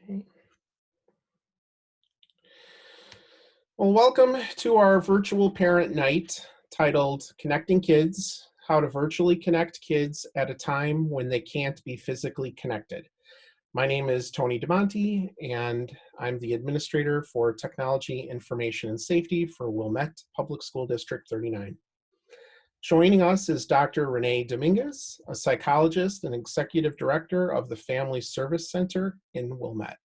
Okay. Well, welcome to our virtual parent night titled Connecting Kids, How to Virtually Connect Kids at a Time When They Can't Be Physically Connected. My name is Tony DeMonte, and I'm the administrator for Technology, Information, and Safety for Wilmette Public School District 39. Joining us is Dr. Rene Dominguez, a psychologist and executive director of the Family Service Center in Wilmette.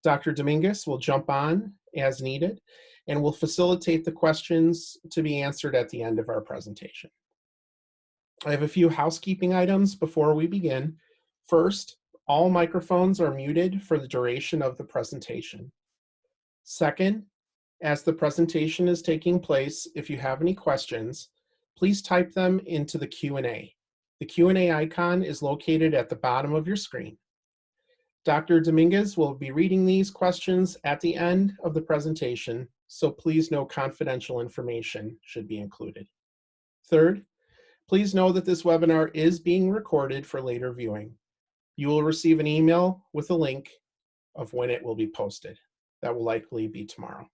Dr. Dominguez will jump on as needed and will facilitate the questions to be answered at the end of our presentation. I have a few housekeeping items before we begin. First, all microphones are muted for the duration of the presentation. Second, as the presentation is taking place, if you have any questions, please type them into the Q&A. The Q&A icon is located at the bottom of your screen. Dr. Dominguez will be reading these questions at the end of the presentation, so please no confidential information should be included. Third, please know that this webinar is being recorded for later viewing. You will receive an email with a link of when it will be posted. That will likely be tomorrow.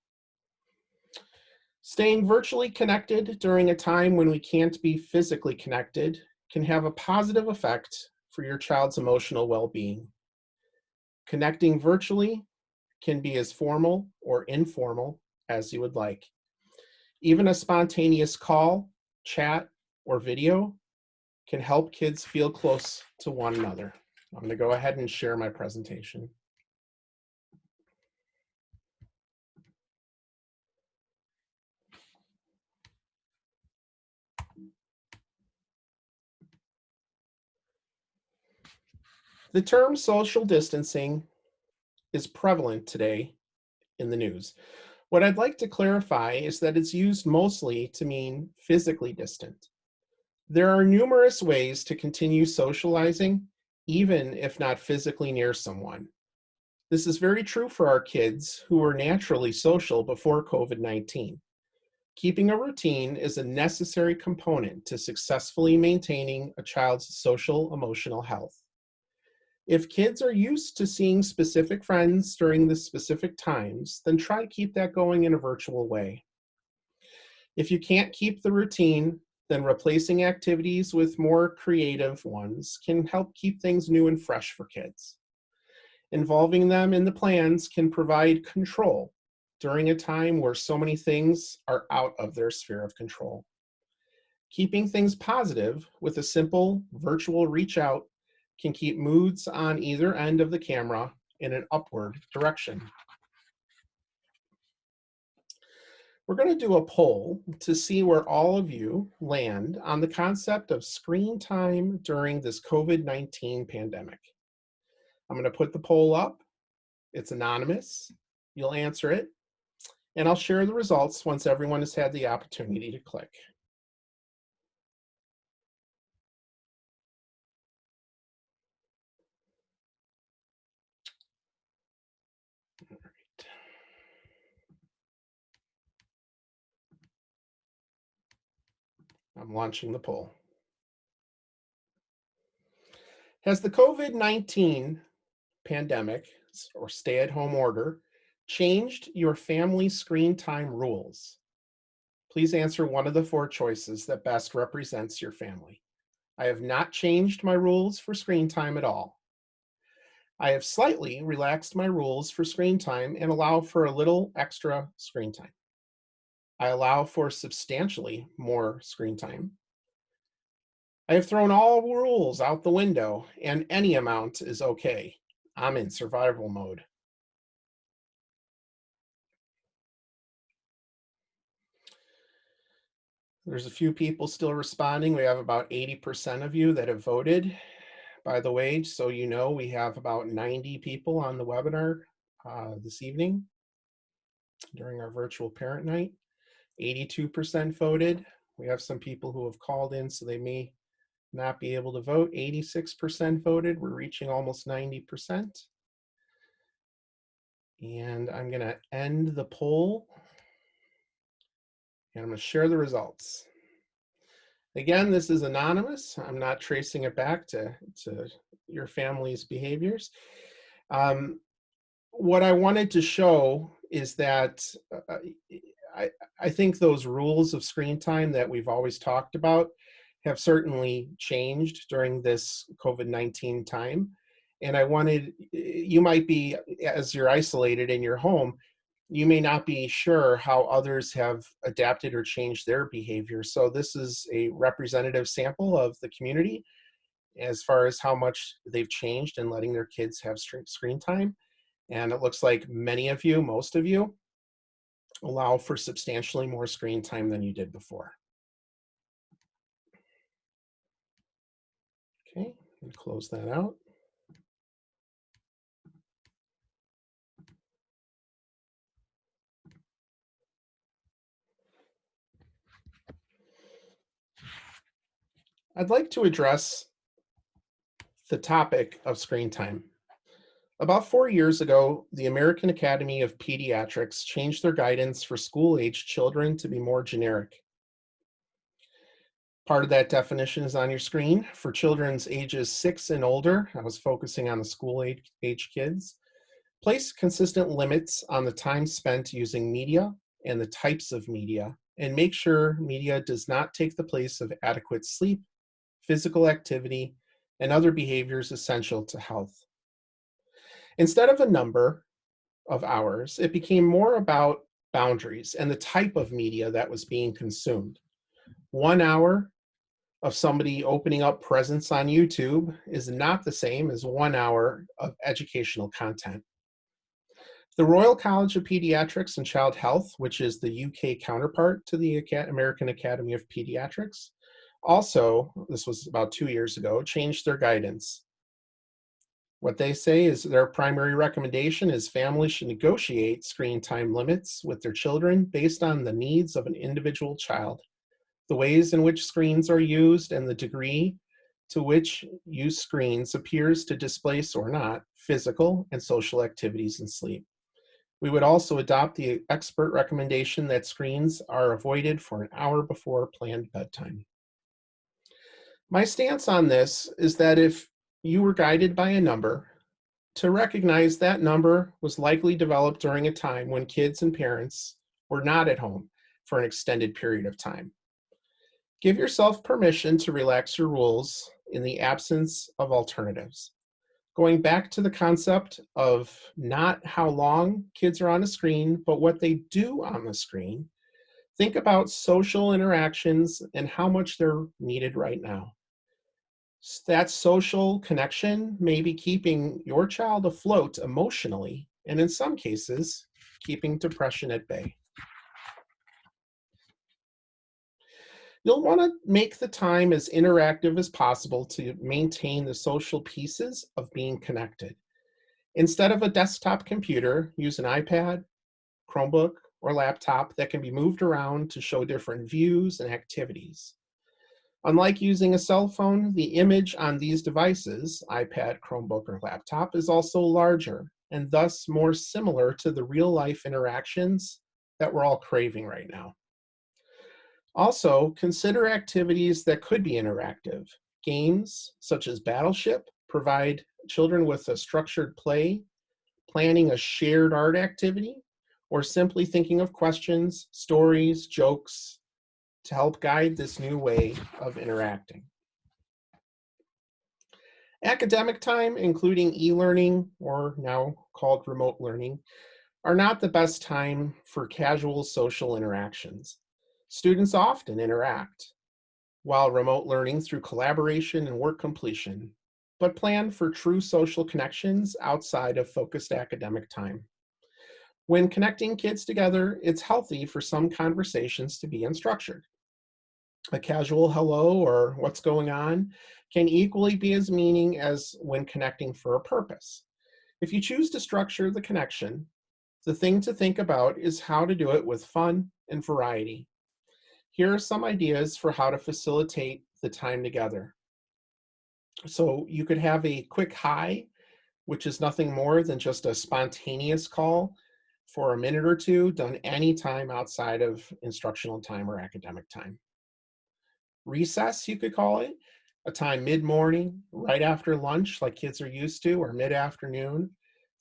Staying virtually connected during a time when we can't be physically connected can have a positive effect for your child's emotional well-being. Connecting virtually can be as formal or informal as you would like. Even a spontaneous call, chat, or video can help kids feel close to one another. I'm going to go ahead and share my presentation. The term social distancing is prevalent today in the news. What I'd like to clarify is that it's used mostly to mean physically distant. There are numerous ways to continue socializing, even if not physically near someone. This is very true for our kids who were naturally social before COVID-19. Keeping a routine is a necessary component to successfully maintaining a child's social emotional health. If kids are used to seeing specific friends during the specific times, then try to keep that going in a virtual way. If you can't keep the routine, then replacing activities with more creative ones can help keep things new and fresh for kids. Involving them in the plans can provide control during a time where so many things are out of their sphere of control. Keeping things positive with a simple virtual reach out can keep moods on either end of the camera in an upward direction. We're going to do a poll to see where all of you land on the concept of screen time during this COVID-19 pandemic. I'm going to put the poll up. It's anonymous. You'll answer it, and I'll share the results once everyone has had the opportunity to click. All right. I'm launching the poll. Has the COVID-19 pandemic or stay-at-home order changed your family screen time rules? Please answer one of the four choices that best represents your family. I have not changed my rules for screen time at all. I have slightly relaxed my rules for screen time and allow for a little extra screen time. I allow for substantially more screen time. I have thrown all rules out the window and any amount is okay. I'm in survival mode. There's a few people still responding. We have about 80% of you that have voted. By the way, so you know, we have about 90 people on the webinar this evening during our virtual parent night. 82% voted. We have some people who have called in, so they may not be able to vote. 86% voted. We're reaching almost 90%. And I'm going to end the poll. And I'm going to share the results. Again, this is anonymous. I'm not tracing it back to your family's behaviors. what I wanted to show is that I, I think those rules of screen time that we've always talked about have certainly changed during this COVID-19 time. And I wanted, you might be, as you're isolated in your home, you may not be sure how others have adapted or changed their behavior. So this is a representative sample of the community as far as how much they've changed in letting their kids have screen time. And it looks like many of you, most of you, allow for substantially more screen time than you did before. Okay, and close that out. I'd like to address the topic of screen time. About 4 years ago, the American Academy of Pediatrics changed their guidance for school-age children to be more generic. Part of that definition is on your screen. For children's ages 6 and older, I was focusing on the school-age kids, place consistent limits on the time spent using media and the types of media, and make sure media does not take the place of adequate sleep, physical activity, and other behaviors essential to health. Instead of a number of hours, it became more about boundaries and the type of media that was being consumed. 1 hour of somebody opening up presents on YouTube is not the same as 1 hour of educational content. The Royal College of Pediatrics and Child Health, which is the UK counterpart to the American Academy of Pediatrics, also, this was about 2 years ago, changed their guidance. What they say is their primary recommendation is families should negotiate screen time limits with their children based on the needs of an individual child, the ways in which screens are used, and the degree to which use screens appears to displace or not physical and social activities and sleep. We would also adopt the expert recommendation that screens are avoided for an hour before planned bedtime. My stance on this is that if you were guided by a number, to recognize that number was likely developed during a time when kids and parents were not at home for an extended period of time. Give yourself permission to relax your rules in the absence of alternatives. Going back to the concept of not how long kids are on a screen, but what they do on the screen, think about social interactions and how much they're needed right now. That social connection may be keeping your child afloat emotionally, and in some cases, keeping depression at bay. You'll want to make the time as interactive as possible to maintain the social pieces of being connected. Instead of a desktop computer, use an iPad, Chromebook, or laptop that can be moved around to show different views and activities. Unlike using a cell phone, the image on these devices, iPad, Chromebook, or laptop, is also larger and thus more similar to the real-life interactions that we're all craving right now. Also, consider activities that could be interactive. Games such as Battleship provide children with a structured play, planning a shared art activity, or simply thinking of questions, stories, jokes to help guide this new way of interacting. Academic time, including e-learning, or now called remote learning, are not the best time for casual social interactions. Students often interact while remote learning through collaboration and work completion, but plan for true social connections outside of focused academic time. When connecting kids together, it's healthy for some conversations to be unstructured. A casual hello or what's going on can equally be as meaning as when connecting for a purpose. If you choose to structure the connection, the thing to think about is how to do it with fun and variety. Here are some ideas for how to facilitate the time together. So you could have a quick hi, which is nothing more than just a spontaneous call for a minute or two, done anytime outside of instructional time or academic time. Recess, you could call it, a time mid-morning, right after lunch, like kids are used to, or mid-afternoon,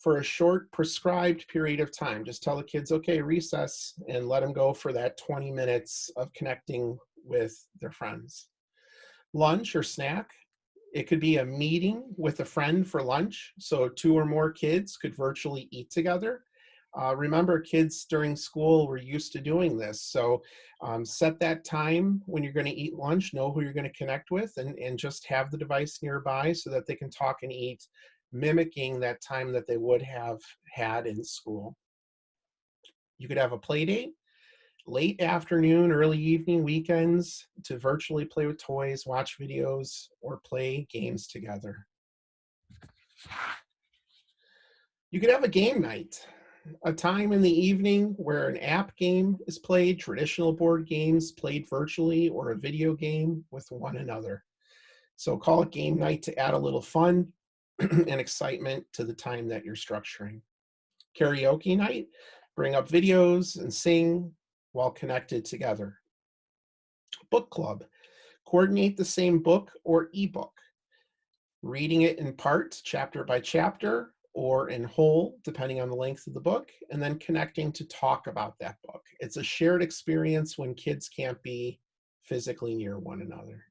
for a short prescribed period of time. Just tell the kids, okay, recess, and let them go for that 20 minutes of connecting with their friends. Lunch or snack, it could be a meeting with a friend for lunch, so 2 or more kids could virtually eat together. Remember, kids during school were used to doing this, so set that time when you're going to eat lunch, know who you're going to connect with, and just have the device nearby so that they can talk and eat, mimicking that time that they would have had in school. You could have a play date, late afternoon, early evening, weekends, to virtually play with toys, watch videos, or play games together. You could have a game night, a time in the evening where an app game is played, traditional board games played virtually, or a video game with one another. So call it game night to add a little fun and excitement to the time that you're structuring. Karaoke night, bring up videos and sing while connected together. Book club, coordinate the same book or ebook, reading it in parts, chapter by chapter, or in whole, depending on the length of the book, and then connecting to talk about that book. It's a shared experience when kids can't be physically near one another.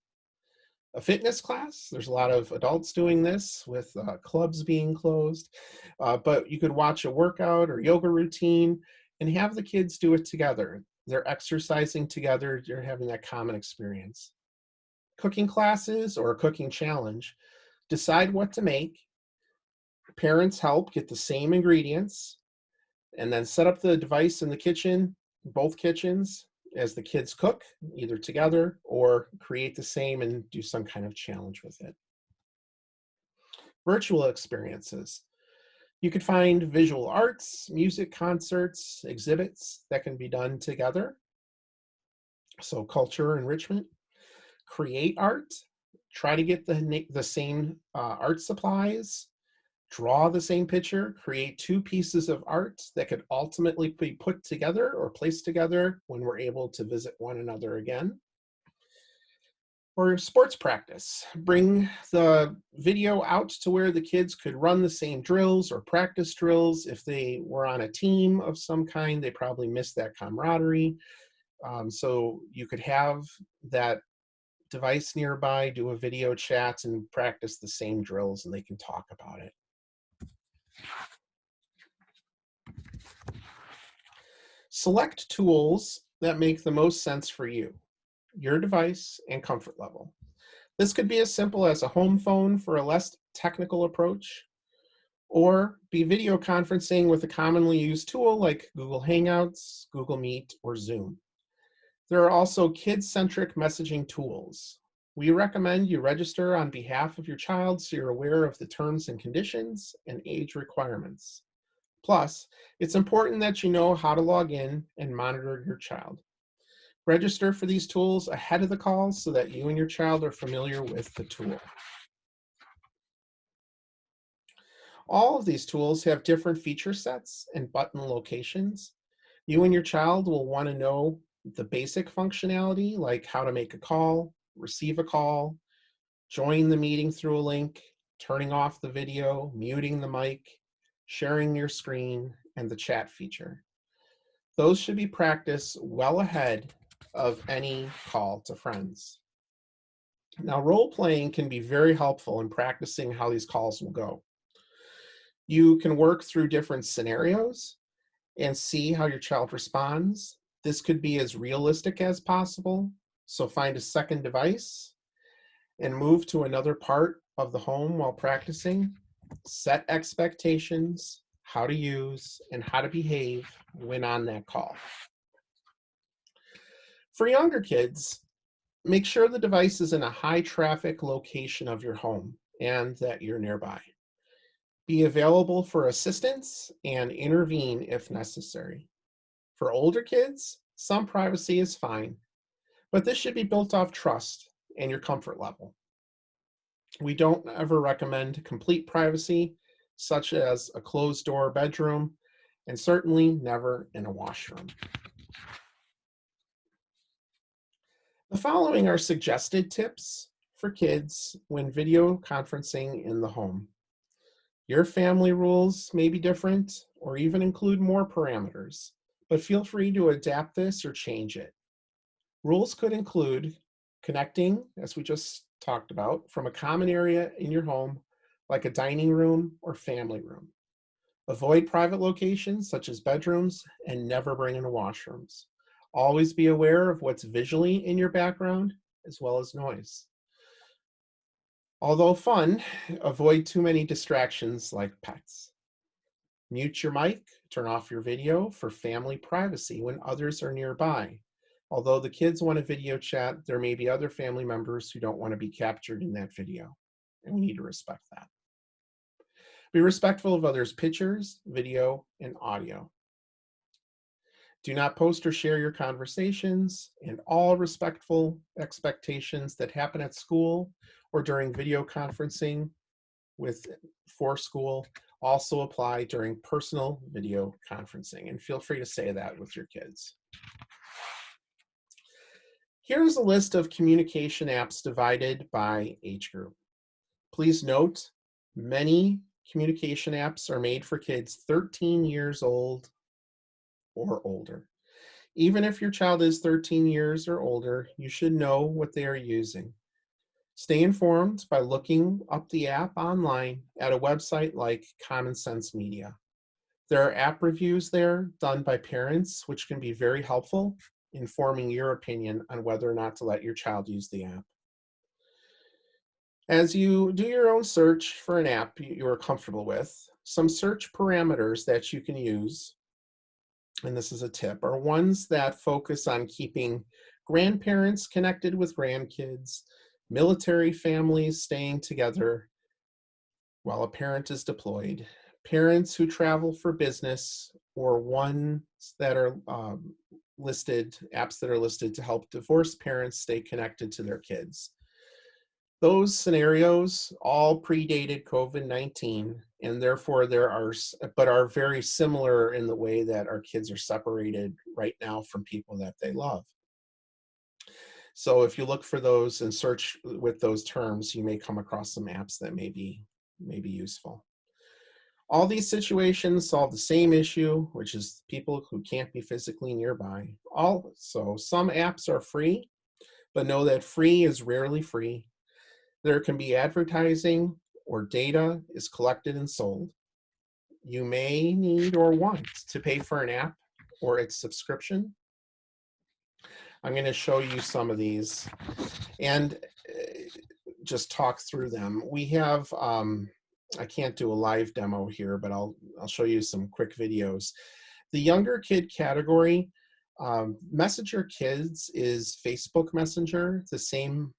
A fitness class, there's a lot of adults doing this with clubs being closed, but you could watch a workout or yoga routine and have the kids do it together. They're exercising together, they're having that common experience. Cooking classes or a cooking challenge, decide what to make. Parents help get the same ingredients and then set up the device in the kitchen, both kitchens, as the kids cook, either together or create the same and do some kind of challenge with it. Virtual experiences. You could find visual arts, music concerts, exhibits that can be done together. So culture enrichment. Create art. Try to get the same art supplies. Draw the same picture. Create 2 pieces of art that could ultimately be put together or placed together when we're able to visit one another again. Or sports practice. Bring the video out to where the kids could run the same drills or practice drills. If they were on a team of some kind, they probably missed that camaraderie. So you could have that device nearby, do a video chat, and practice the same drills, and they can talk about it. Select tools that make the most sense for you, your device, and comfort level. This could be as simple as a home phone for a less technical approach, or be video conferencing with a commonly used tool like Google Hangouts, Google Meet, or Zoom. There are also kid-centric messaging tools. We recommend you register on behalf of your child so you're aware of the terms and conditions and age requirements. Plus, it's important that you know how to log in and monitor your child. Register for these tools ahead of the call so that you and your child are familiar with the tool. All of these tools have different feature sets and button locations. You and your child will want to know the basic functionality, like how to make a call, receive a call, join the meeting through a link, turning off the video, muting the mic, sharing your screen, and the chat feature. Those should be practiced well ahead of any call to friends. Now, role-playing can be very helpful in practicing how these calls will go. You can work through different scenarios and see how your child responds. This could be as realistic as possible. So find a second device and move to another part of the home while practicing. Set expectations, how to use, and how to behave when on that call. For younger kids, make sure the device is in a high traffic location of your home and that you're nearby. Be available for assistance and intervene if necessary. For older kids, some privacy is fine, but this should be built off trust and your comfort level. We don't ever recommend complete privacy, such as a closed door bedroom, and certainly never in a washroom. The following are suggested tips for kids when video conferencing in the home. Your family rules may be different or even include more parameters, but feel free to adapt this or change it. Rules could include connecting, as we just talked about, from a common area in your home, like a dining room or family room. Avoid private locations such as bedrooms and never bring in washrooms. Always be aware of what's visually in your background as well as noise. Although fun, avoid too many distractions like pets. Mute your mic, turn off your video for family privacy when others are nearby. Although the kids want a video chat, there may be other family members who don't want to be captured in that video, and we need to respect that. Be respectful of others' pictures, video, and audio. Do not post or share your conversations, and all respectful expectations that happen at school or during video conferencing for school also apply during personal video conferencing, and feel free to say that with your kids. Here's a list of communication apps divided by age group. Please note, many communication apps are made for kids 13 years old or older. Even if your child is 13 years or older, you should know what they are using. Stay informed by looking up the app online at a website like Common Sense Media. There are app reviews there done by parents, which can be very helpful in forming your opinion on whether or not to let your child use the app. As you do your own search for an app you are comfortable with, some search parameters that you can use, and this is a tip, are ones that focus on keeping grandparents connected with grandkids, military families staying together while a parent is deployed, parents who travel for business, or ones that are apps that are listed to help divorced parents stay connected to their kids. Those scenarios all predated COVID-19, and therefore are very similar in the way that our kids are separated right now from people that they love. So if you look for those and search with those terms, you may come across some apps that may be useful. All these situations solve the same issue, which is people who can't be physically nearby. Also, some apps are free, but know that free is rarely free. There can be advertising or data is collected and sold. You may need or want to pay for an app or its subscription. I'm going to show you some of these and just talk through them. We have, I can't do a live demo here, but I'll show you some quick videos. The younger kid category, Messenger Kids is Facebook Messenger, the same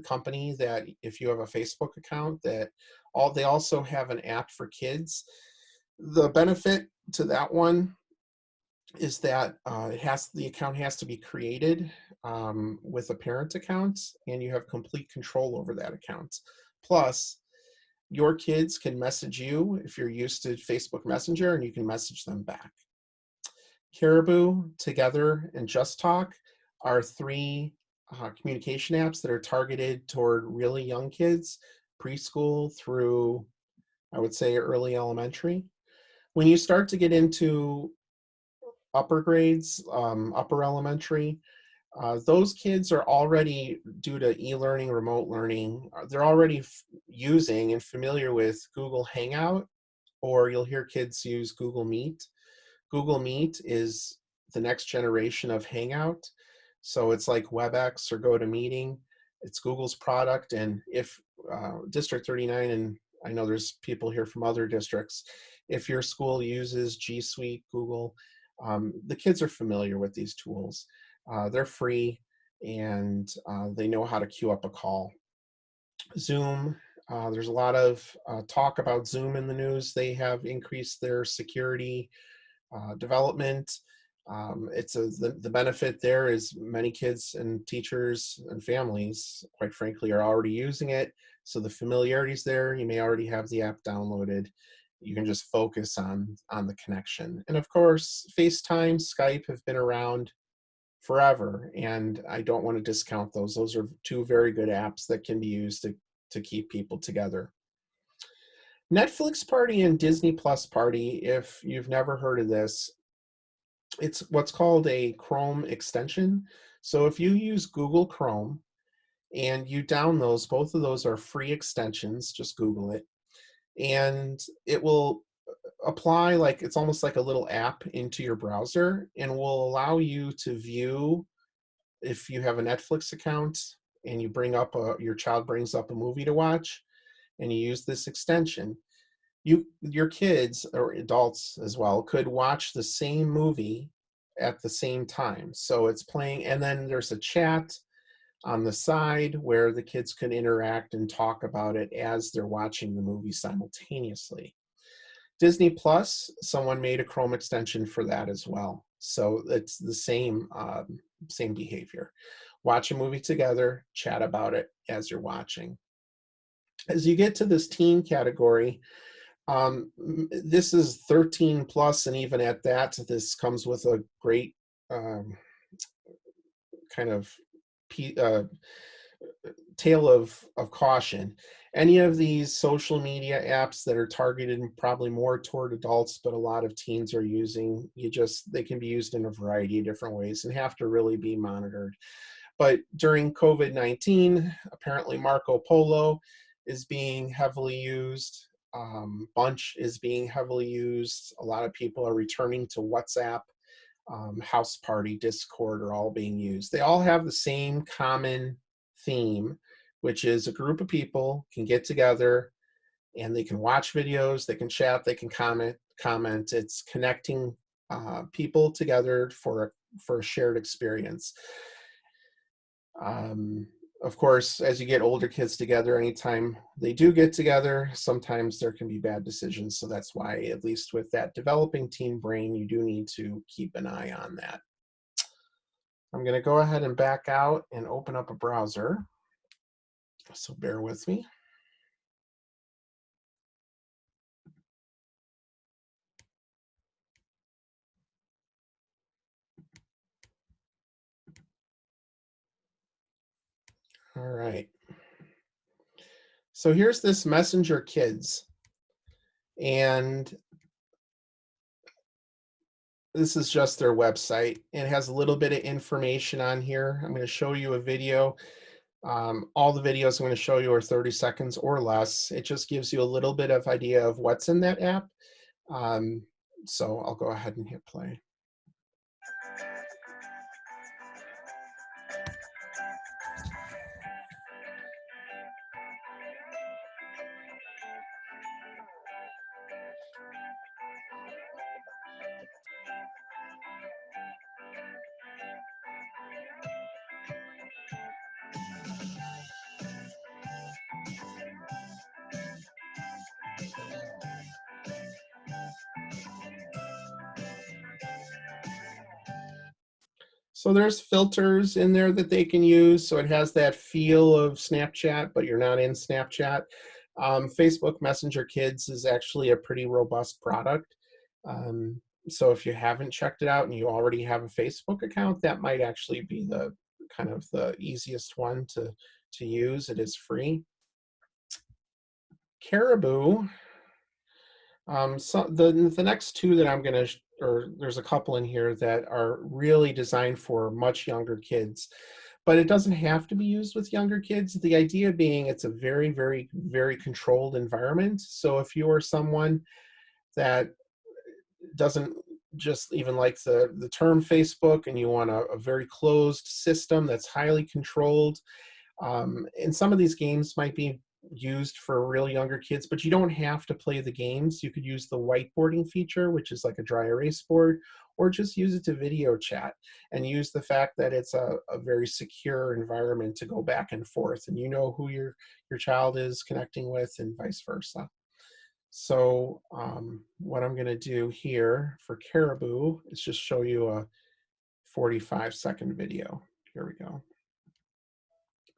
company that if you have a Facebook account they also have an app for kids. The benefit to that one is that the account has to be created with a parent account, and you have complete control over that account. Plus, your kids can message you if you're used to Facebook Messenger, and you can message them back. Caribou, Together, and Just Talk are three communication apps that are targeted toward really young kids, preschool through, I would say, early elementary. When you start to get into upper grades, upper elementary, those kids are already, due to e-learning, remote learning, they're already using and familiar with Google Hangout, or you'll hear kids use Google Meet. Google Meet is the next generation of Hangout. So it's like WebEx or GoToMeeting. It's Google's product. And if District 39, and I know there's people here from other districts, if your school uses G Suite, Google, the kids are familiar with these tools. They're free, and they know how to queue up a call. Zoom, there's a lot of talk about Zoom in the news. They have increased their security development. The benefit there is many kids and teachers and families, quite frankly, are already using it. So the familiarity is there. You may already have the app downloaded. You can just focus on the connection. And of course, FaceTime, Skype have been around forever, and I don't want to discount those. Those are two very good apps that can be used to keep people together. Netflix Party and Disney Plus Party, if you've never heard of this, it's what's called a Chrome extension. So if you use Google Chrome and you download those, both of those are free extensions, just Google it, and it will apply, like it's almost like a little app into your browser, and will allow you to view, if you have a Netflix account and you bring up your child brings up a movie to watch and you use this extension, your kids or adults as well could watch the same movie at the same time. So it's playing, and then there's a chat on the side where the kids can interact and talk about it as they're watching the movie simultaneously. Disney Plus, someone made a Chrome extension for that as well. So it's the same behavior. Watch a movie together, chat about it as you're watching. As you get to this teen category, this is 13 plus, and even at that, this comes with a great kind of tale of caution. Any of these social media apps that are targeted probably more toward adults, but a lot of teens are using, they can be used in a variety of different ways and have to really be monitored. But during COVID-19, apparently Marco Polo is being heavily used. Bunch is being heavily used. A lot of people are returning to WhatsApp. House Party, Discord are all being used. They all have the same common theme, which is a group of people can get together and they can watch videos, they can chat, they can comment. It's connecting people together for a shared experience. Of course, as you get older kids together, anytime they do get together, sometimes there can be bad decisions. So that's why, at least with that developing teen brain, you do need to keep an eye on that. I'm going to go ahead and back out and open up a browser. So bear with me. All right. So here's this Messenger Kids. And this is just their website. It has a little bit of information on here. I'm going to show you a video. All the videos I'm going to show you are 30 seconds or less. It just gives you a little bit of idea of what's in that app. So I'll go ahead and hit play. So there's filters in there that they can use. So it has that feel of Snapchat, but you're not in Snapchat. Facebook Messenger Kids is actually a pretty robust product. So if you haven't checked it out and you already have a Facebook account, that might actually be the kind of the easiest one to use. It is free. Caribou. So the next two that I'm going to, or there's a couple in here that are really designed for much younger kids, but it doesn't have to be used with younger kids. The idea being it's a very, very, very controlled environment. So if you are someone that doesn't just even like the term Facebook and you want a very closed system that's highly controlled, and some of these games might be used for real younger kids, but you don't have to play the games. You could use the whiteboarding feature, which is like a dry erase board, or just use it to video chat and use the fact that it's a very secure environment to go back and forth, and you know who your child is connecting with and vice versa. So what I'm going to do here for Caribou is just show you a 45-second video. Here we go.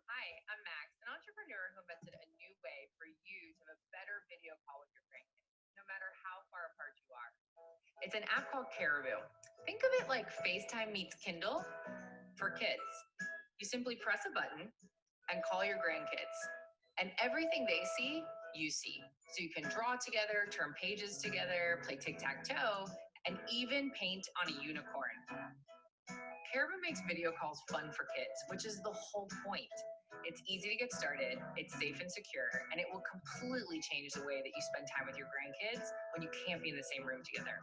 Hi, I'm Max, an entrepreneur who invented a new way for you to have a better video call with your grandkids, no matter how far apart you are. It's an app called Caribou. Think of it like FaceTime meets Kindle for kids. You simply press a button and call your grandkids, and everything they see, you see. So you can draw together, turn pages together, play tic-tac-toe, and even paint on a unicorn. Caribou makes video calls fun for kids, which is the whole point. It's easy to get started, it's safe and secure, and it will completely change the way that you spend time with your grandkids when you can't be in the same room together.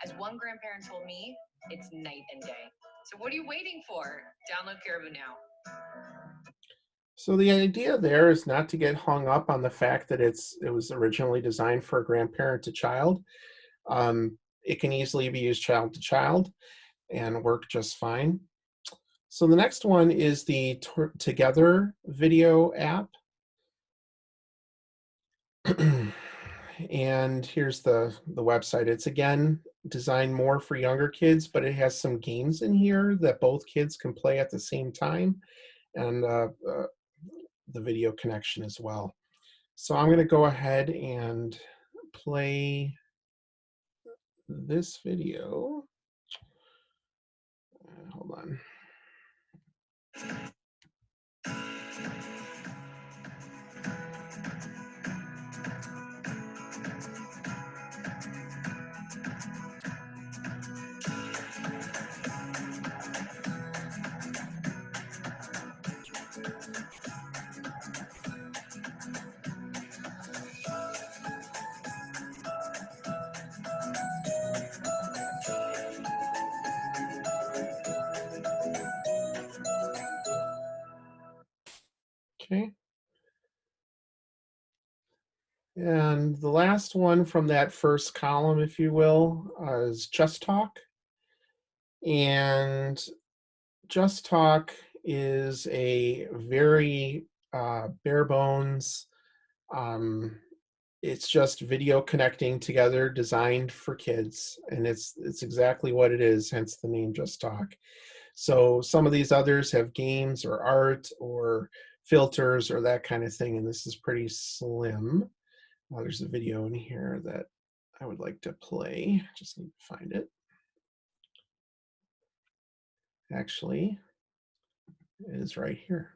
As one grandparent told me, it's night and day. So what are you waiting for? Download Caribou now. So the idea there is not to get hung up on the fact that it was originally designed for a grandparent to child. It can easily be used child to child and work just fine. So the next one is the Together video app. And here's the website. It's again designed more for younger kids, but it has some games in here that both kids can play at the same time, and the video connection as well. So I'm going to go ahead and play this video. Hold on. Okay. And the last one from that first column, if you will, is Just Talk. And Just Talk is a very bare bones, it's just video connecting together, designed for kids, and it's exactly what it is, hence the name Just Talk. So some of these others have games or art or filters or that kind of thing, and this is pretty slim. There's a video in here that I would like to play. Just need to find it. Actually, it is right here.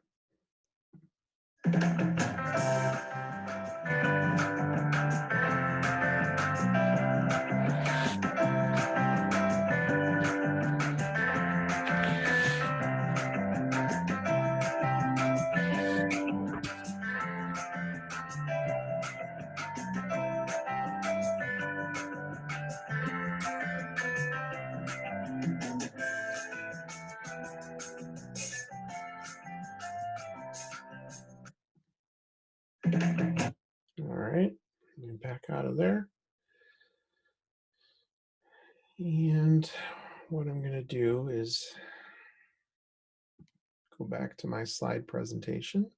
All right, back out of there. And what I'm going to do is go back to my slide presentation.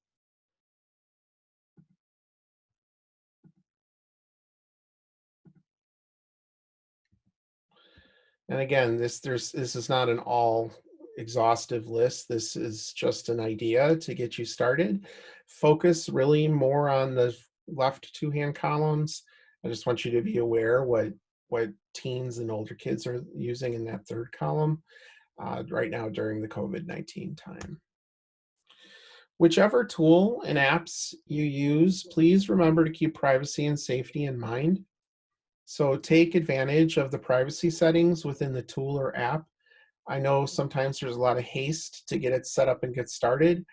And again, this is not an all exhaustive list. This is just an idea to get you started. Focus really more on the left two-hand columns. I just want you to be aware what teens and older kids are using in that third column right now during the COVID-19 time. Whichever tool and apps you use, please remember to keep privacy and safety in mind. So take advantage of the privacy settings within the tool or app. I know sometimes there's a lot of haste to get it set up and get started.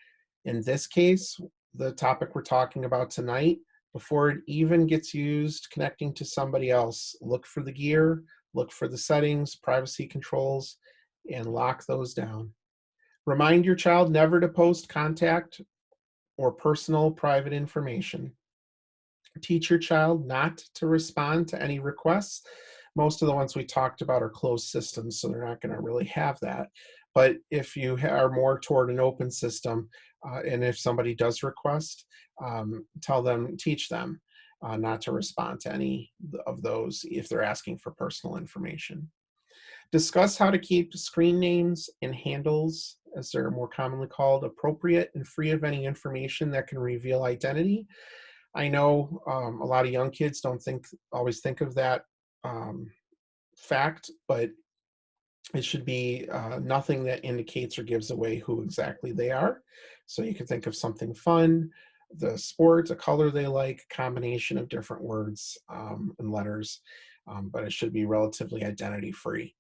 In this case, the topic we're talking about tonight, before it even gets used connecting to somebody else, look for the gear, look for the settings, privacy controls, and lock those down. Remind your child never to post contact or personal private information. Teach your child not to respond to any requests. Most of the ones we talked about are closed systems, so they're not going to really have that. But if you are more toward an open system, and if somebody does request, teach them not to respond to any of those if they're asking for personal information. Discuss how to keep screen names and handles, as they're more commonly called, appropriate and free of any information that can reveal identity. I know a lot of young kids don't always think of that fact, but it should be nothing that indicates or gives away who exactly they are. So you can think of something fun, the sport, a color they like, a combination of different words and letters, but it should be relatively identity free.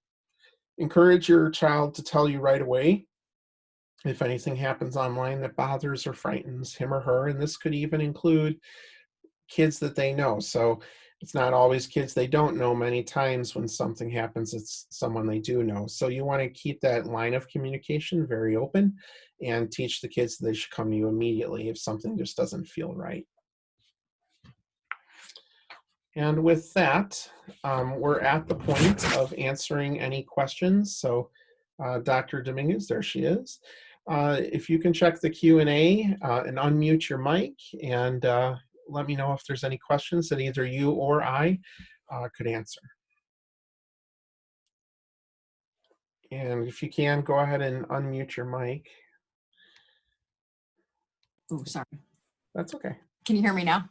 Encourage your child to tell you right away if anything happens online that bothers or frightens him or her, and this could even include kids that they know. So it's not always kids they don't know. Many times when something happens, it's someone they do know. So you want to keep that line of communication very open and teach the kids that they should come to you immediately if something just doesn't feel right. And with that, we're at the point of answering any questions. So Dr. Dominguez, there she is. If you can check the Q&A and unmute your mic and let me know if there's any questions that either you or I could answer. And if you can, go ahead and unmute your mic. Oh, sorry. That's okay. Can you hear me now?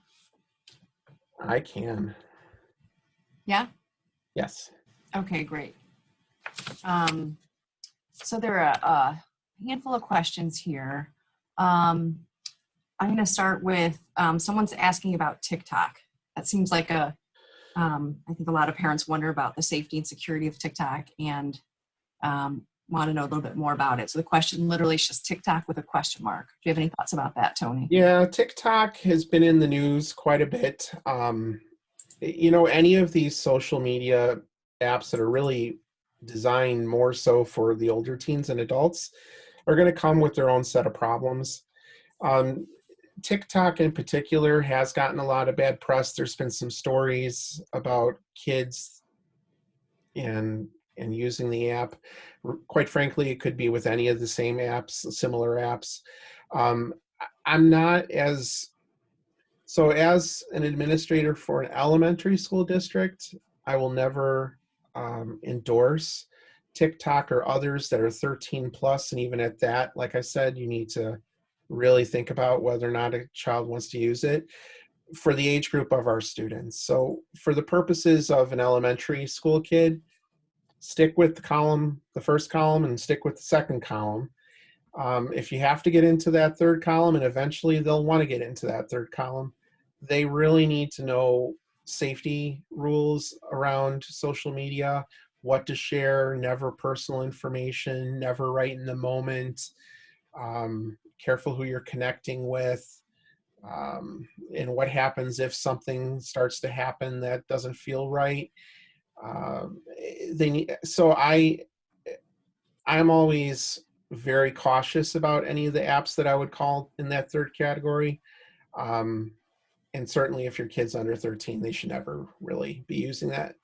I can. Yeah? Yes. Okay, great. So there are a handful of questions here. I'm going to start with someone's asking about TikTok. That seems like I think a lot of parents wonder about the safety and security of TikTok and want to know a little bit more about it. So the question literally is just TikTok with a question mark. Do you have any thoughts about that, Tony? Yeah, TikTok has been in the news quite a bit. Any of these social media apps that are really designed more so for the older teens and adults are going to come with their own set of problems. TikTok in particular has gotten a lot of bad press. There's been some stories about kids and using the app. Quite frankly, it could be with any of the same apps, similar apps. I'm not as an administrator for an elementary school district, I will never endorse TikTok or others that are 13 plus. And even at that, like I said, you need to really think about whether or not a child wants to use it for the age group of our students. So for the purposes of an elementary school kid, stick with the first column and stick with the second column. If you have to get into that third column, and eventually they'll want to get into that third column, they really need to know safety rules around social media, what to share, never personal information, never right in the moment, careful who you're connecting with, and what happens if something starts to happen that doesn't feel right. I'm always very cautious about any of the apps that I would call in that third category. And certainly if your kid's under 13, they should never really be using that.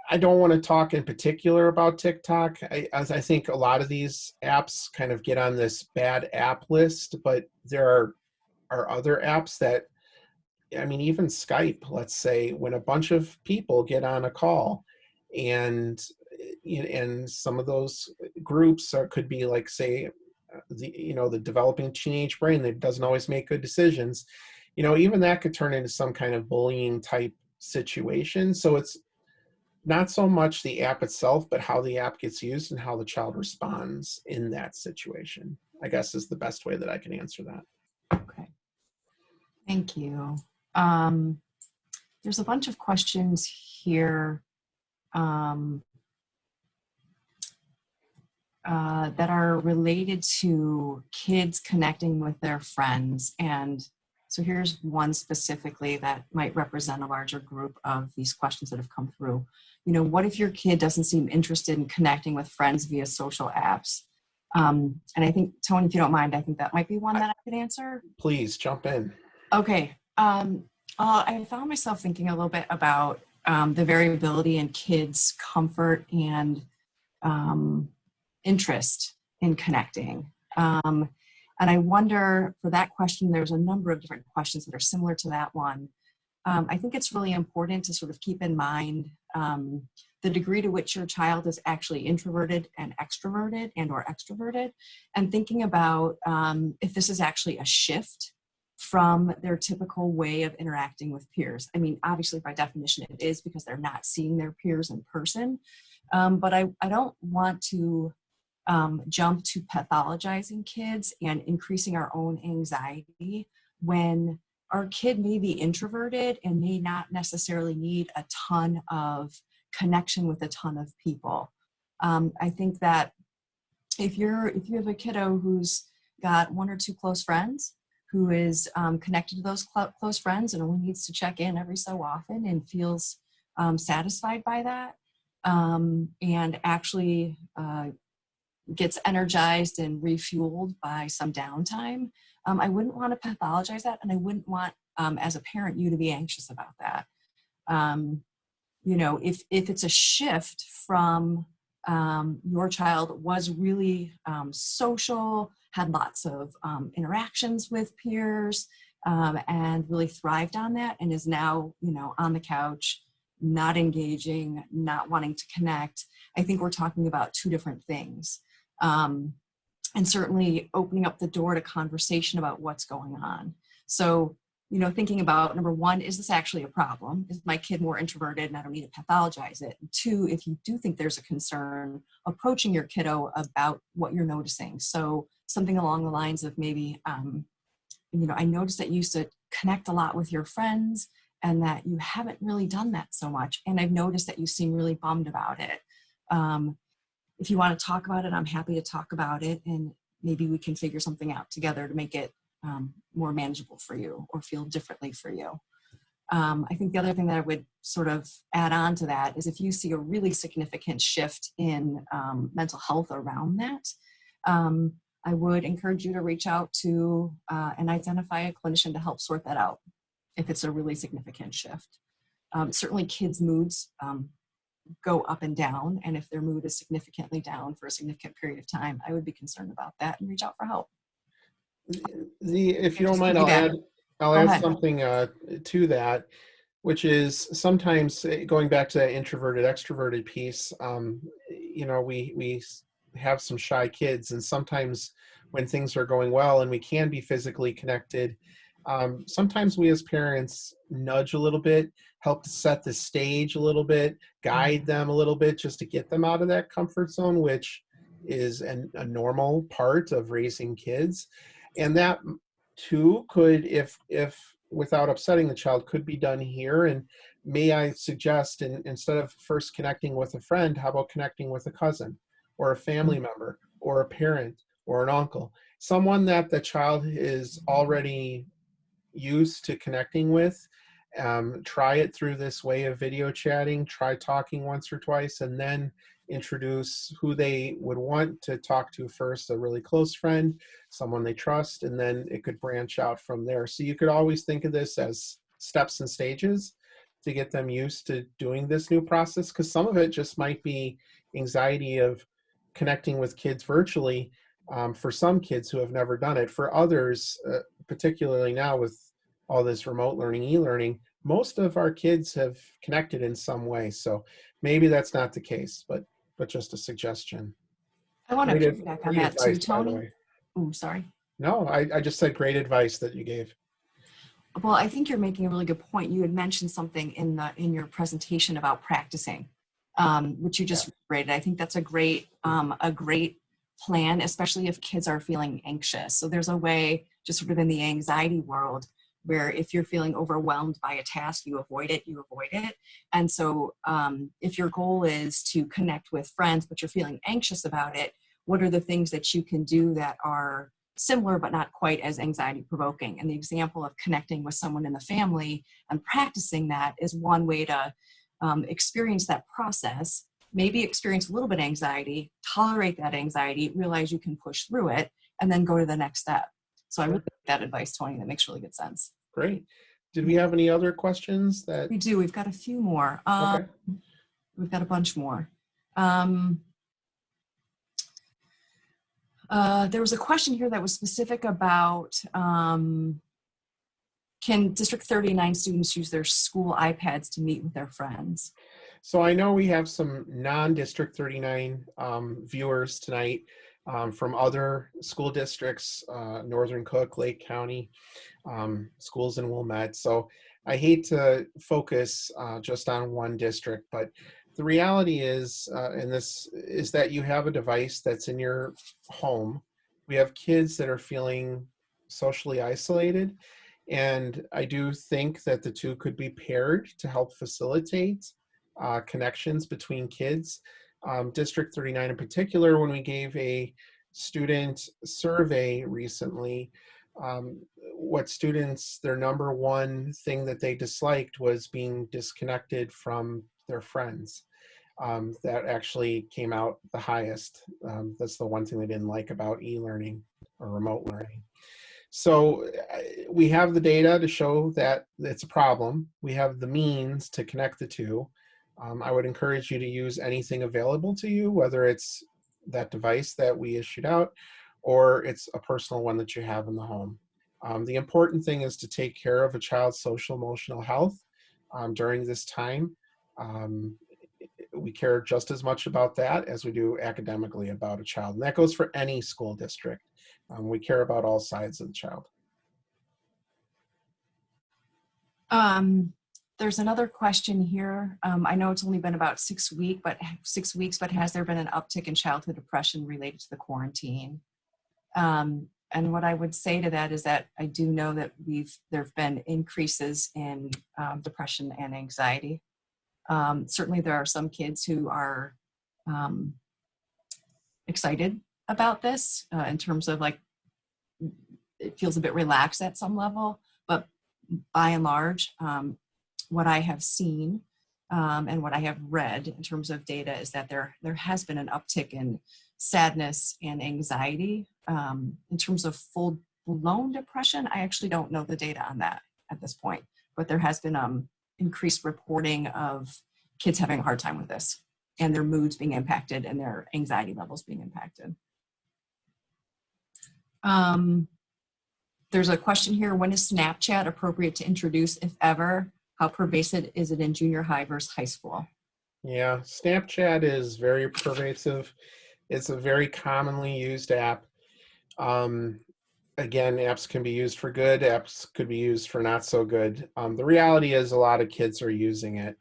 I don't want to talk in particular about TikTok. I think a lot of these apps kind of get on this bad app list, but there are other apps that, I mean, even Skype, let's say, when a bunch of people get on a call and some of those groups could be like, say, the developing teenage brain that doesn't always make good decisions, even that could turn into some kind of bullying type situation. So it's not so much the app itself, but how the app gets used and how the child responds in that situation, I guess, is the best way that I can answer that. Okay. Thank you. There's a bunch of questions here that are related to kids connecting with their friends. And so here's one specifically that might represent a larger group of these questions that have come through. What if your kid doesn't seem interested in connecting with friends via social apps? And I think, Tony, if you don't mind, I think that might be one that I could answer. Please jump in. Okay. I found myself thinking a little bit about the variability in kids' comfort and interest in connecting. And I wonder, for that question, there's a number of different questions that are similar to that one. I think it's really important to sort of keep in mind the degree to which your child is actually introverted and extroverted or extroverted, and thinking about if this is actually a shift from their typical way of interacting with peers. I mean, obviously by definition it is, because they're not seeing their peers in person. But I don't want to jump to pathologizing kids and increasing our own anxiety when our kid may be introverted and may not necessarily need a ton of connection with a ton of people. I think that if you have a kiddo who's got one or two close friends, who is connected to those close friends and only needs to check in every so often and feels satisfied by that, and actually gets energized and refueled by some downtime, I wouldn't want to pathologize that, and I wouldn't want, as a parent, you to be anxious about that. If it's a shift from your child was really social, had lots of interactions with peers, and really thrived on that, and is now, on the couch, not engaging, not wanting to connect, I think we're talking about two different things. And certainly opening up the door to conversation about what's going on. So, thinking about, number one, is this actually a problem? Is my kid more introverted and I don't need to pathologize it? And two, if you do think there's a concern, approaching your kiddo about what you're noticing. So something along the lines of maybe, I noticed that you used to connect a lot with your friends and that you haven't really done that so much. And I've noticed that you seem really bummed about it. If you want to talk about it, I'm happy to talk about it, and maybe we can figure something out together to make it more manageable for you or feel differently for you. I think the other thing that I would sort of add on to that is if you see a really significant shift in mental health around that, I would encourage you to reach out to and identify a clinician to help sort that out if it's a really significant shift. Certainly kids' moods go up and down, and if their mood is significantly down for a significant period of time, I would be concerned about that and reach out for help. If you don't mind, I'll add something to that, which is sometimes going back to that introverted extroverted piece. We have some shy kids, and sometimes when things are going well and we can be physically connected, sometimes we as parents nudge a little bit, help to set the stage a little bit, guide them a little bit just to get them out of that comfort zone, which is a normal part of raising kids. And that too could, if without upsetting the child, could be done here. And may I suggest, instead of first connecting with a friend, how about connecting with a cousin or a family member or a parent or an uncle, someone that the child is already used to connecting with. Try it through this way of video chatting, try talking once or twice, and then introduce who they would want to talk to first, a really close friend, someone they trust, and then it could branch out from there. So you could always think of this as steps and stages to get them used to doing this new process, because some of it just might be anxiety of connecting with kids virtually, for some kids who have never done it. For others, particularly now with all this remote learning, e-learning, most of our kids have connected in some way. So maybe that's not the case, but just a suggestion. I want to piggyback on that too, Tony. Oh, sorry. No, I just said great advice that you gave. Well, I think you're making a really good point. You had mentioned something in your presentation about practicing, which you just reiterated. I think that's a great plan, especially if kids are feeling anxious. So there's a way, just sort of in the anxiety world, where if you're feeling overwhelmed by a task, you avoid it. And so if your goal is to connect with friends, but you're feeling anxious about it, what are the things that you can do that are similar but not quite as anxiety provoking? And the example of connecting with someone in the family and practicing that is one way to experience that process, maybe experience a little bit of anxiety, tolerate that anxiety, realize you can push through it, and then go to the next step. So I really like that advice, Tony. That makes really good sense. Great. Did we have any other questions? We do. We've got a few more. Okay. We've got a bunch more. There was a question here that was specific about can District 39 students use their school iPads to meet with their friends? So I know we have some non-District 39 viewers tonight from other school districts, Northern Cook, Lake County, schools in Wilmette. So I hate to focus just on one district, but the reality is, and this is that you have a device that's in your home. We have kids that are feeling socially isolated, and I do think that the two could be paired to help facilitate connections between kids. District 39 in particular, when we gave a student survey recently, what students, their number one thing that they disliked was being disconnected from their friends. That actually came out the highest. That's the one thing they didn't like about e-learning or remote learning. So we have the data to show that it's a problem. We have the means to connect the two. I would encourage you to use anything available to you, whether it's that device that we issued out or it's a personal one that you have in the home. The important thing is to take care of a child's social emotional health during this time. We care just as much about that as we do academically about a child. And that goes for any school district. We care about all sides of the child. There's another question here. I know it's only been about 6 weeks, but has there been an uptick in childhood depression related to the quarantine? And what I would say to that is that I do know that there have been increases in depression and anxiety. Certainly there are some kids who are excited about this in terms of like, it feels a bit relaxed at some level, but by and large, what I have seen and what I have read in terms of data is that there has been an uptick in sadness and anxiety. In terms of full-blown depression, I actually don't know the data on that at this point, but there has been increased reporting of kids having a hard time with this and their moods being impacted and their anxiety levels being impacted. There's a question here, when is Snapchat appropriate to introduce, if ever? How pervasive is it in junior high versus high school? Yeah, Snapchat is very pervasive. It's a very commonly used app. Again, apps can be used for good, apps could be used for not so good. The reality is a lot of kids are using it.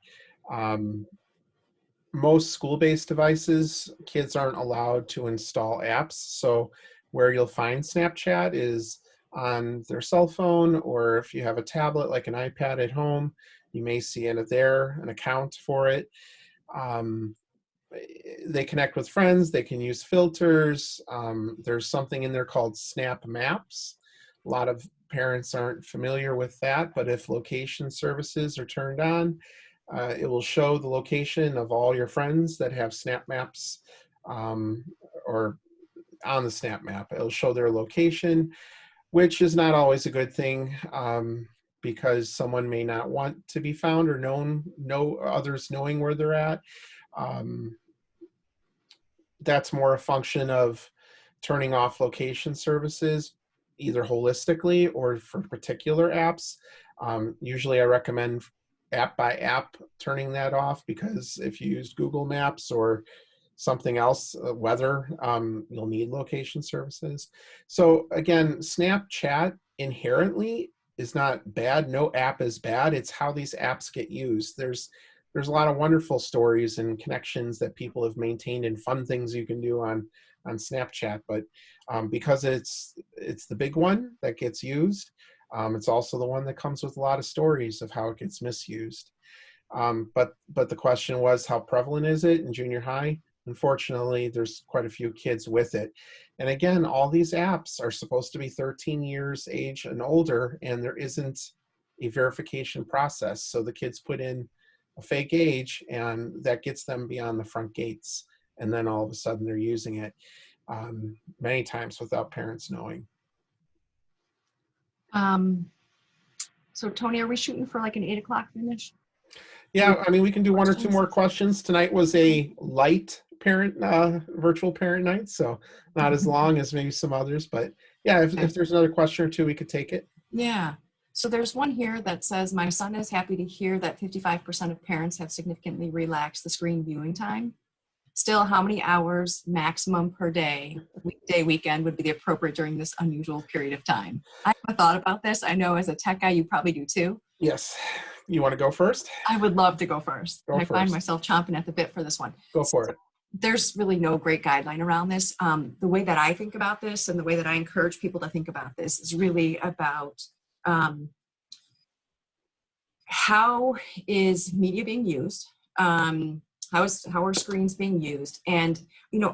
Most school-based devices, kids aren't allowed to install apps. So where you'll find Snapchat is on their cell phone, or if you have a tablet like an iPad at home, you may see it there, an account for it. They connect with friends, they can use filters. There's something in there called Snap Maps. A lot of parents aren't familiar with that, but if location services are turned on, it will show the location of all your friends that have Snap Maps or on the Snap Map. It'll show their location, which is not always a good thing because someone may not want to be found or know others knowing where they're at. That's more a function of turning off location services, either holistically or for particular apps. Usually I recommend app by app turning that off, because if you use Google Maps or something else, weather, you'll need location services. So again, Snapchat inherently is not bad. No app is bad. It's how these apps get used. There's a lot of wonderful stories and connections that people have maintained and fun things you can do on Snapchat. But because it's the big one that gets used, it's also the one that comes with a lot of stories of how it gets misused. But the question was, how prevalent is it in junior high? Unfortunately, there's quite a few kids with it. And again, all these apps are supposed to be 13 years age and older, and there isn't a verification process. So the kids put in a fake age, and that gets them beyond the front gates. And then all of a sudden they're using it many times without parents knowing. So Tony, are we shooting for like an 8 o'clock finish? Yeah, I mean, we can do one or two more questions. Tonight was a light virtual parent night, so not as long as maybe some others, but yeah, if there's another question or two, we could take it. Yeah. So there's one here that says, my son is happy to hear that 55% of parents have significantly relaxed the screen viewing time. Still, how many hours maximum per day, weekday, weekend, would be the appropriate during this unusual period of time? I haven't thought about this. I know as a tech guy, you probably do too. Yes. You want to go first? I would love to go first. Go I find first. myself chomping at the bit for this one. Go for it. There's really no great guideline around this. The way that I think about this and the way that I encourage people to think about this is really about how is media being used? How are screens being used? And,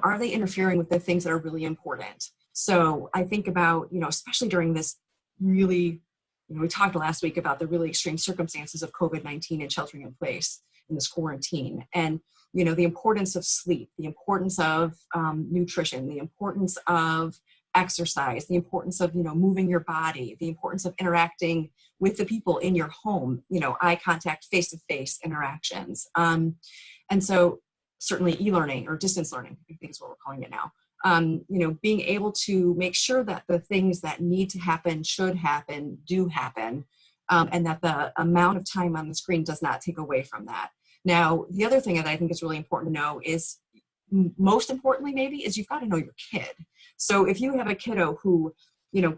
are they interfering with the things that are really important? So I think about, especially during this really, we talked last week about the really extreme circumstances of COVID-19 and sheltering in place in this quarantine. And, the importance of sleep, the importance of nutrition, the importance of exercise, the importance of, moving your body, the importance of interacting with the people in your home, eye contact, face-to-face interactions. And so certainly e-learning or distance learning, I think is what we're calling it now. Being able to make sure that the things that need to happen, should happen, do happen, and that the amount of time on the screen does not take away from that. Now, the other thing that I think is really important to know is, most importantly maybe, is you've got to know your kid. So if you have a kiddo who,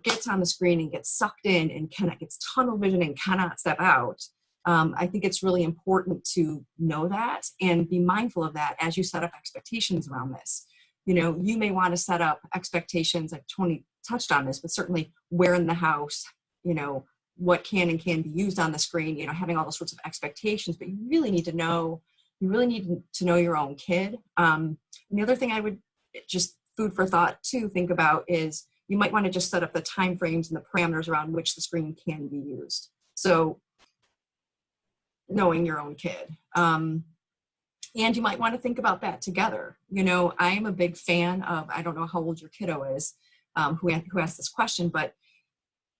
gets on the screen and gets sucked in and gets tunnel vision and cannot step out, I think it's really important to know that and be mindful of that as you set up expectations around this. You may want to set up expectations, like Tony touched on this, but certainly where in the house, what can and can be used on the screen, having all those sorts of expectations, but you really need to know your own kid. And the other thing I would just food for thought to think about is you might want to just set up the time frames and the parameters around which the screen can be used. So knowing your own kid. And you might want to think about that together. I am a big fan of, I don't know how old your kiddo is, who asked this question, but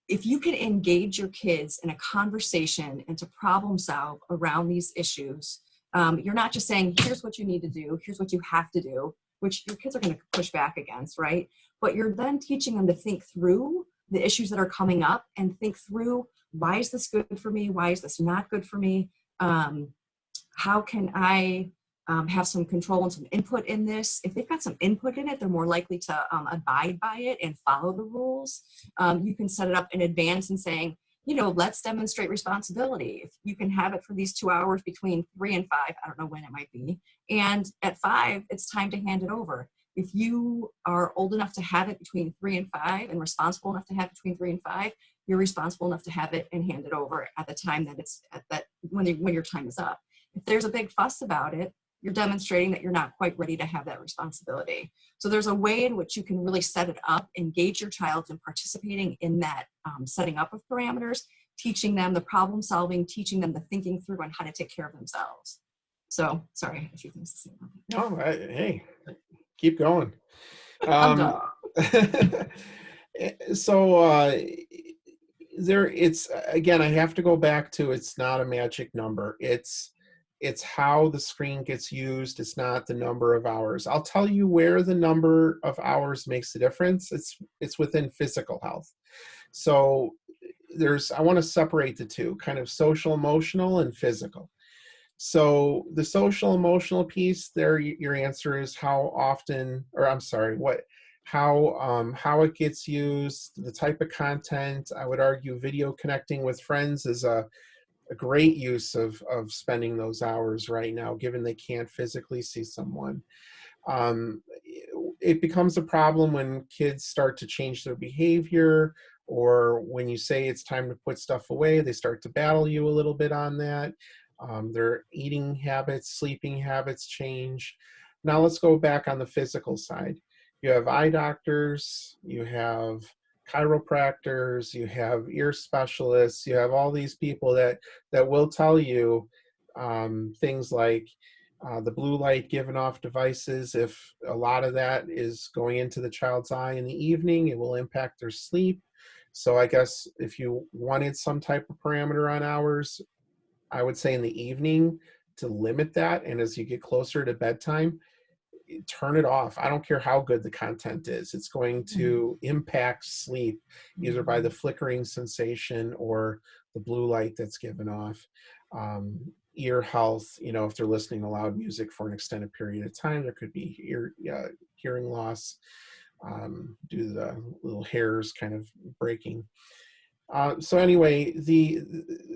if you can engage your kids in a conversation and to problem solve around these issues, you're not just saying, here's what you need to do, here's what you have to do, which your kids are going to push back against, right? But you're then teaching them to think through the issues that are coming up and think through, why is this good for me? Why is this not good for me? How can I have some control and some input in this? If they've got some input in it, they're more likely to abide by it and follow the rules. You can set it up in advance and saying, let's demonstrate responsibility. If you can have it for these 2 hours between 3 and 5, I don't know when it might be. And at 5, it's time to hand it over. If you are old enough to have it between 3 and 5 and responsible enough to have it between 3 and 5, you're responsible enough to have it and hand it over at the time that it's when your time is up. If there's a big fuss about it, you're demonstrating that you're not quite ready to have that responsibility. So there's a way in which you can really set it up, engage your child in participating in that setting up of parameters, teaching them the problem solving, teaching them the thinking through on how to take care of themselves. So, sorry, a few things to say about that. Oh, hey, keep going. I'm done. So it's again, I have to go back to, it's not a magic number. It's how the screen gets used. It's not the number of hours. I'll tell you where the number of hours makes a difference. It's within physical health. So I want to separate the two, kind of social emotional and physical. So the social emotional piece there, your answer is how often, or I'm sorry, how it gets used, the type of content. I would argue video connecting with friends is a great use of spending those hours right now, given they can't physically see someone. It becomes a problem when kids start to change their behavior, or when you say it's time to put stuff away, they start to battle you a little bit on that. Their eating habits, sleeping habits change. Now let's go back on the physical side. You have eye doctors, you have chiropractors, you have ear specialists, you have all these people that will tell you things like the blue light given off devices. If a lot of that is going into the child's eye in the evening, it will impact their sleep. So I guess if you wanted some type of parameter on hours, I would say in the evening to limit that. And as you get closer to bedtime, turn it off. I don't care how good the content is. It's going to impact sleep, either by the flickering sensation or the blue light that's given off. Ear health, if they're listening to loud music for an extended period of time, there could be hearing loss due to the little hairs kind of breaking. So anyway,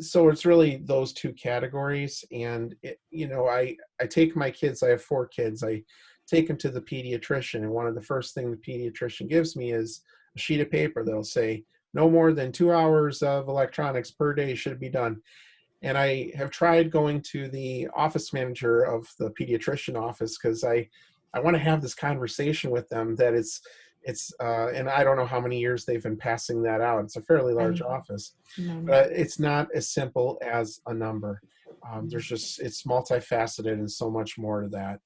so it's really those two categories, and I take my kids. I have 4 kids. I take them to the pediatrician, and one of the first thing the pediatrician gives me is a sheet of paper. They'll say no more than 2 hours of electronics per day should be done. And I have tried going to the office manager of the pediatrician office because I want to have this conversation with them that and I don't know how many years they've been passing that out. It's a fairly large office, but it's not as simple as a number. It's multifaceted and so much more to that.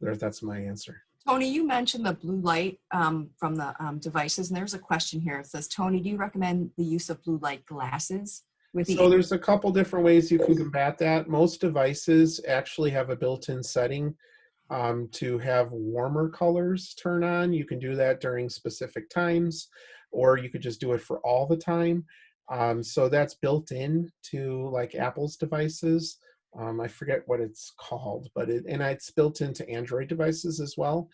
That's my answer. Tony, you mentioned the blue light from the devices, and there's a question here. It says, Tony, do you recommend the use of blue light glasses? So there's a couple different ways you can combat that. Most devices actually have a built-in setting to have warmer colors turn on. You can do that during specific times, or you could just do it for all the time. So that's built in to like Apple's devices. I forget what it's called, but it's built into Android devices as well,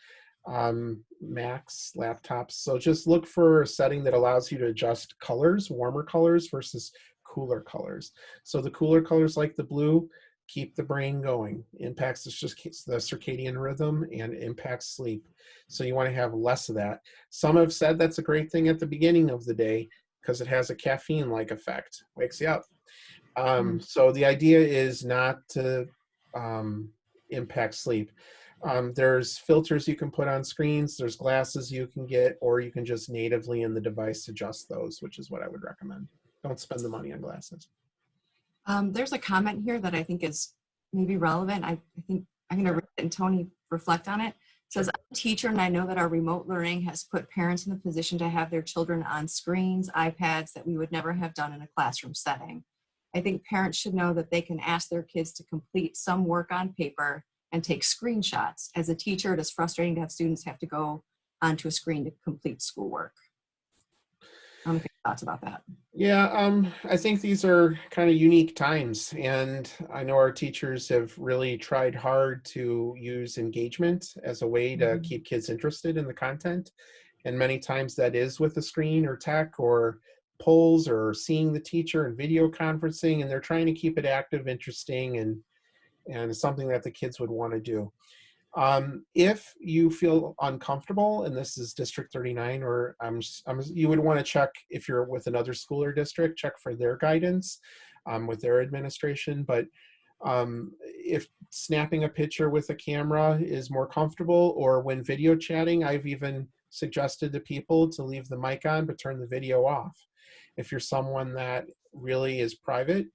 Macs, laptops. So just look for a setting that allows you to adjust colors, warmer colors versus cooler colors. So the cooler colors like the blue keep the brain going, impacts the circadian rhythm and impacts sleep. So you want to have less of that. Some have said that's a great thing at the beginning of the day because it has a caffeine-like effect, wakes you up. So the idea is not to impact sleep. There's filters you can put on screens, there's glasses you can get, or you can just natively in the device adjust those, which is what I would recommend. Don't spend the money on glasses. There's a comment here that I think is maybe relevant. I think I'm going to read it and Tony reflect on it. It says, I'm a teacher and I know that our remote learning has put parents in the position to have their children on screens, iPads that we would never have done in a classroom setting. I think parents should know that they can ask their kids to complete some work on paper and take screenshots. As a teacher, it is frustrating to have students have to go onto a screen to complete schoolwork. I don't know if you have thoughts about that. Yeah, I think these are kind of unique times, and I know our teachers have really tried hard to use engagement as a way to keep kids interested in the content. And many times that is with a screen or tech or polls or seeing the teacher and video conferencing, and they're trying to keep it active, interesting, and something that the kids would want to do. If you feel uncomfortable, and this is District 39, or you would want to check if you're with another school or district, check for their guidance with their administration. But if snapping a picture with a camera is more comfortable, or when video chatting, I've even suggested to people to leave the mic on but turn the video off. If you're someone that really is private,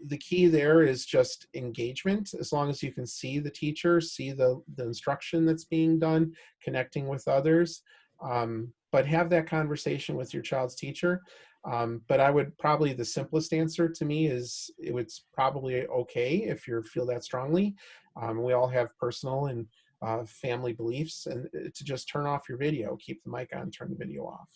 the key there is just engagement. As long as you can see the teacher, see the instruction that's being done, connecting with others, but have that conversation with your child's teacher. But I would probably, the simplest answer to me is it's probably okay if you feel that strongly. We all have personal and family beliefs, and to just turn off your video, keep the mic on, turn the video off.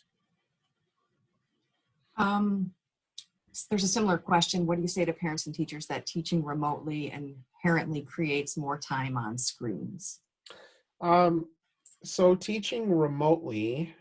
There's a similar question. What do you say to parents and teachers that teaching remotely inherently creates more time on screens? So teaching remotely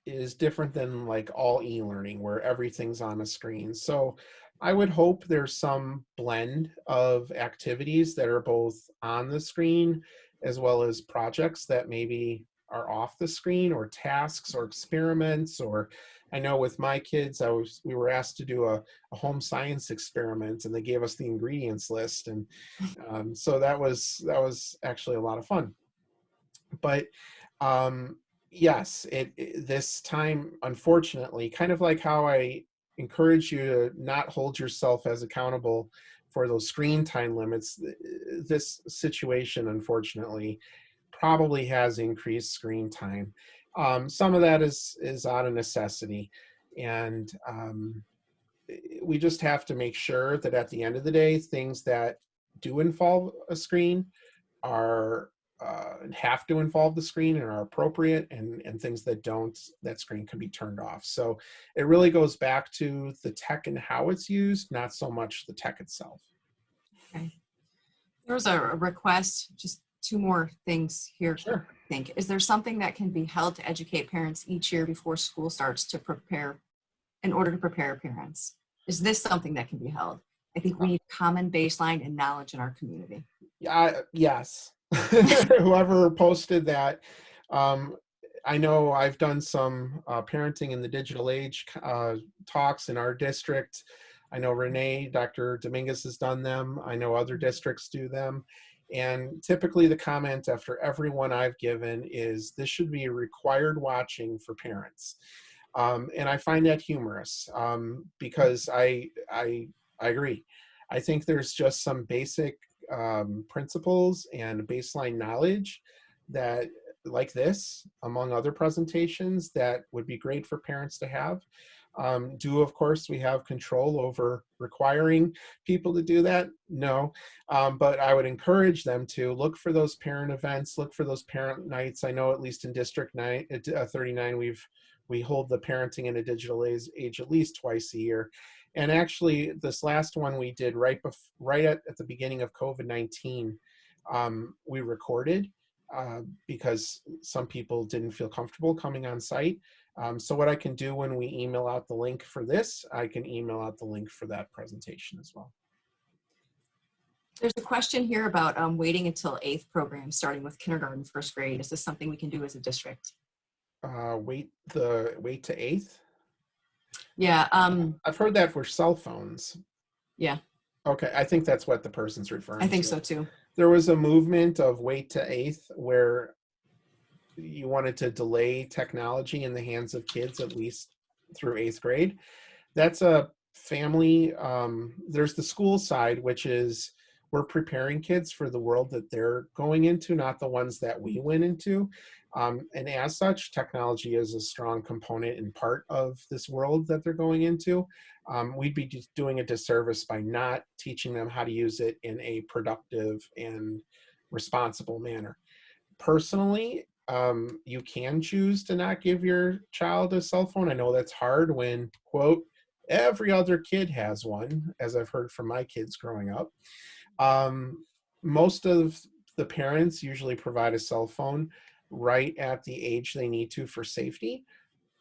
is different than like all e-learning where everything's on a screen. So I would hope there's some blend of activities that are both on the screen as well as projects that maybe are off the screen, or tasks or experiments. Or I know with my kids, we were asked to do a home science experiment, and they gave us the ingredients list, and so that was actually a lot of fun. But yes, this time, unfortunately, kind of like how I encourage you to not hold yourself as accountable for those screen time limits, this situation, unfortunately, probably has increased screen time. Some of that is out of necessity, and we just have to make sure that at the end of the day, things that do involve a screen are have to involve the screen and are appropriate, and things that don't, that screen can be turned off. So it really goes back to the tech and how it's used, not so much the tech itself. Okay. There was a request, just 2 more things here. Sure. I think, is there something that can be held to educate parents each year before school starts to prepare in order to prepare parents? Is this something that can be held? I think we need common baseline and knowledge in our community. Yes. Whoever posted that, I know I've done some parenting in the digital age talks in our district. I know Rene, Dr. Dominguez has done them. I know other districts do them. And typically the comment after every one I've given is this should be required watching for parents. And I find that humorous because I agree. I think there's just some basic principles and baseline knowledge that, like this, among other presentations, that would be great for parents to have. Of course, we have control over requiring people to do that? No, but I would encourage them to look for those parent events, look for those parent nights. I know at least in District 39, we hold the parenting in a digital age at least twice a year. And actually, this last one we did right at the beginning of COVID-19, we recorded because some people didn't feel comfortable coming on site. So what I can do when we email out the link for this, I can email out the link for that presentation as well. There's a question here about waiting until 8th program, starting with kindergarten, 1st grade. Is this something we can do as a district? Wait to 8th? Yeah. I've heard that for cell phones. Yeah. Okay, I think that's what the person's referring to. I think so too. There was a movement of wait to 8th where you wanted to delay technology in the hands of kids at least through 8th grade. That's a family, there's the school side, which is we're preparing kids for the world that they're going into, not the ones that we went into. And as such, technology is a strong component and part of this world that they're going into. We'd be just doing a disservice by not teaching them how to use it in a productive and responsible manner. Personally, you can choose to not give your child a cell phone. I know that's hard when, quote, every other kid has one, as I've heard from my kids growing up. Most of the parents usually provide a cell phone right at the age they need to for safety.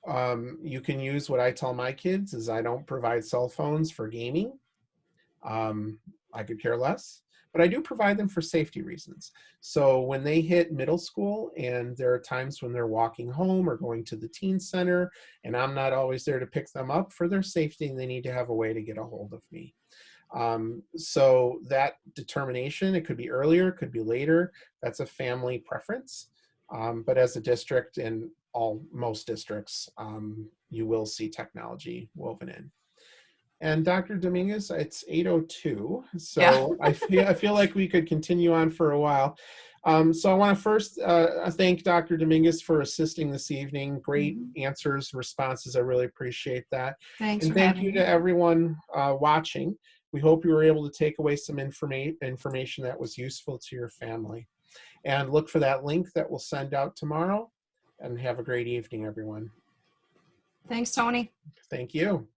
You can use what I tell my kids is I don't provide cell phones for gaming. I could care less, but I do provide them for safety reasons. So when they hit middle school and there are times when they're walking home or going to the teen center and I'm not always there to pick them up, for their safety, they need to have a way to get a hold of me. So that determination, it could be earlier, it could be later. That's a family preference. But as a district, in most districts, you will see technology woven in. And Dr. Dominguez, it's 8:02, so yeah. I feel like we could continue on for a while. So I want to first thank Dr. Dominguez for assisting this evening. Great answers, responses. I really appreciate that. Thanks. And thank you to everyone watching. We hope you were able to take away some information that was useful to your family. And look for that link that we'll send out tomorrow. And have a great evening, everyone. Thanks, Tony. Thank you.